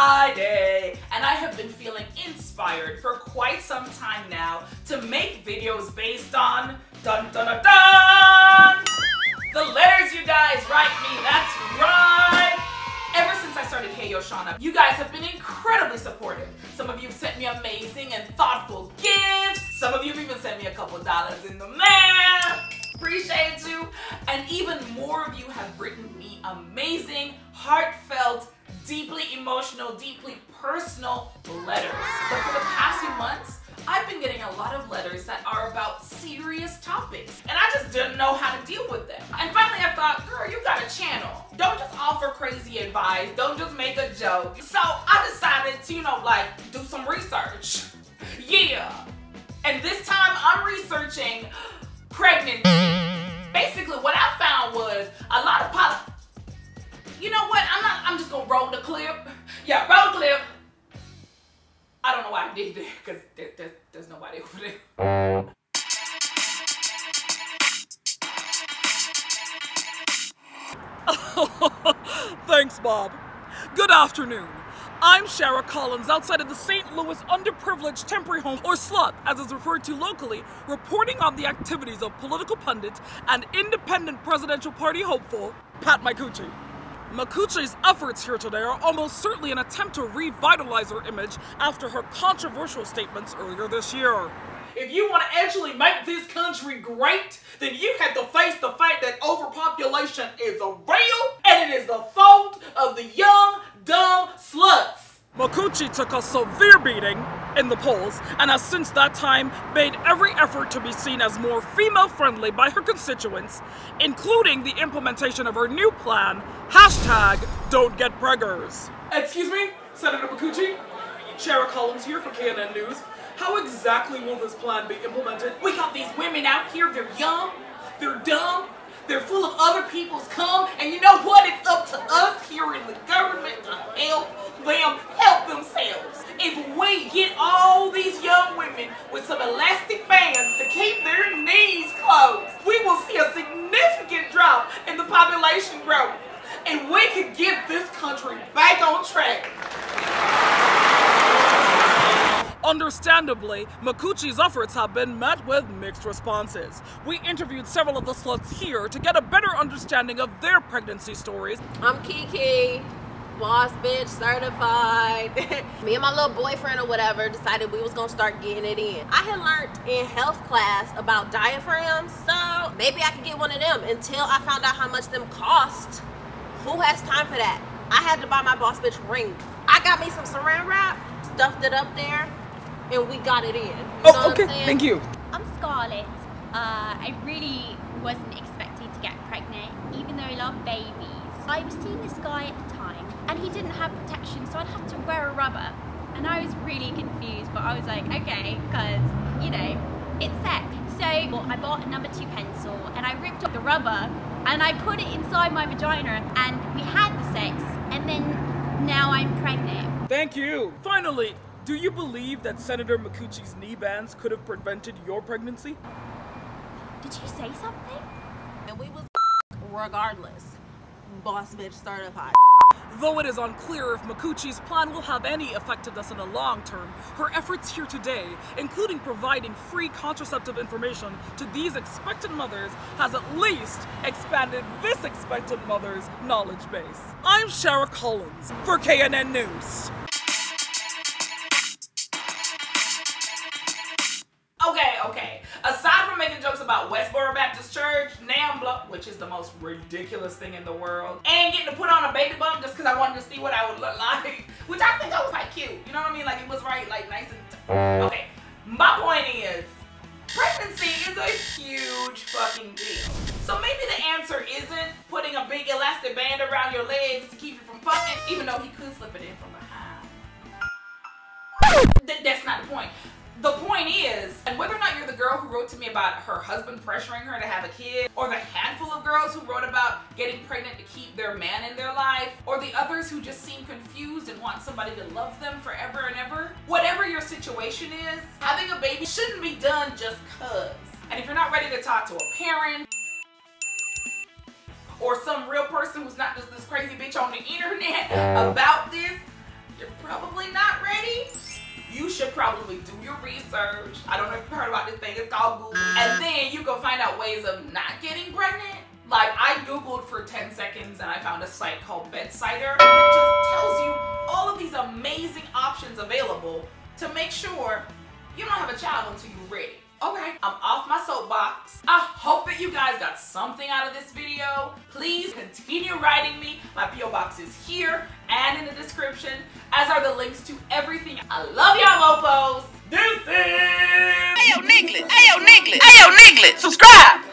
Friday, and I have been feeling inspired for quite some time now to make videos based on dun dun dun dun the letters you guys write me. That's right. Ever since I started HeyyoShanna, you guys have been incredibly supportive. Some of you have sent me amazing and thoughtful gifts. Some of you have even sent me a couple dollars in the mail. Appreciate you. And even more of you have written me amazing, heartfelt, deeply emotional, deeply personal letters. But for the past few months, I've been getting a lot of letters that are about serious topics, and I just didn't know how to deal with them. And finally I thought, girl, you got a channel. Don't just offer crazy advice. Don't just make a joke. So I decided to, do some research. Yeah. And this time I'm researching pregnancy. Basically what I found was a lot of you know what? I'm just gonna roll the clip. Yeah, roll the clip. I don't know why I did that, because there's nobody over there. Thanks, Bob. Good afternoon. I'm Shanna Collins outside of the St. Louis Underprivileged Temporary Home, or SLUT, as it's referred to locally, reporting on the activities of political pundit and independent presidential party hopeful, Pat Micucci. Micucci's efforts here today are almost certainly an attempt to revitalize her image after her controversial statements earlier this year. If you want to actually make this country great, then you have to face the fact that overpopulation is a real, and it is the fault of the young, dumb sluts. Micucci took a severe beating in the polls and has since that time made every effort to be seen as more female-friendly by her constituents, including the implementation of her new plan, #Don'tGetPreggers. Excuse me, Senator Micucci? Shanna Collins here for KNN News. How exactly will this plan be implemented? We got these women out here, they're young, they're dumb, they're full of other people's cum, and you know what? It's up to us here in the government to help them help themselves. If we get all these young women with some elastic bands to keep their knees closed, we will see a significant drop in the population growth, and we could get this country back on track. Understandably, Micucci's efforts have been met with mixed responses. We interviewed several of the sluts here to get a better understanding of their pregnancy stories. I'm Kiki, boss bitch certified. Me and my little boyfriend or whatever decided we was gonna start getting it in. I had learned in health class about diaphragms, so maybe I could get one of them until I found out how much them cost. Who has time for that? I had to buy my boss bitch ring. I got me some saran wrap, stuffed it up there, and we got it in. You know okay, thank you. I'm Scarlett. I really wasn't expecting to get pregnant, even though I love babies. I was seeing this guy at the time, and he didn't have protection, so I'd have to wear a rubber. And I was really confused, but I was like, okay, because, it's sec. So I bought a number 2 pencil, and I ripped off the rubber, and I put it inside my vagina, and we had the sex, and then now I'm pregnant. Thank you. Finally, do you believe that Senator Micucci's knee bands could have prevented your pregnancy? Did you say something? And we was regardless. Boss bitch certified. Though it is unclear if Micucci's plan will have any effectiveness in the long term, her efforts here today, including providing free contraceptive information to these expectant mothers, has at least expanded this expectant mother's knowledge base. I'm Shanna Collins for KNN News. Okay. Aside from making jokes about Westboro Baptist Church, NAMBLA, which is the most ridiculous thing in the world, and getting to put on a baby bump just because I wanted to see what I would look like, which I think I was like cute. You know what I mean? Like it was right, like nice and okay. My point is, pregnancy is a huge fucking deal. So maybe the answer isn't putting a big elastic band around your legs to keep you from fucking, even though he could slip it in from behind. That's not the point. The point is, and whether or not you're the girl who wrote to me about her husband pressuring her to have a kid, or the handful of girls who wrote about getting pregnant to keep their man in their life, or the others who just seem confused and want somebody to love them forever and ever, whatever your situation is, having a baby shouldn't be done just cuz. And if you're not ready to talk to a parent, or some real person who's not just this crazy bitch on the internet about this, you're probably not ready. You should probably do your research. I don't know if you've heard about this thing, it's called Google. And then you can find out ways of not getting pregnant. Like, I Googled for 10 seconds and I found a site called Bedsider. And it just tells you all of these amazing options available to make sure you don't have a child until you're ready. Okay, I'm off my soapbox. I hope that you guys got something out of this video. Please continue writing me. My P.O. box is here and in the description, as are the links to everything. I love y'all mofos. Deuces! Hey yo, Niglet! Hey yo, Niglet! Hey yo, Niglet! Subscribe!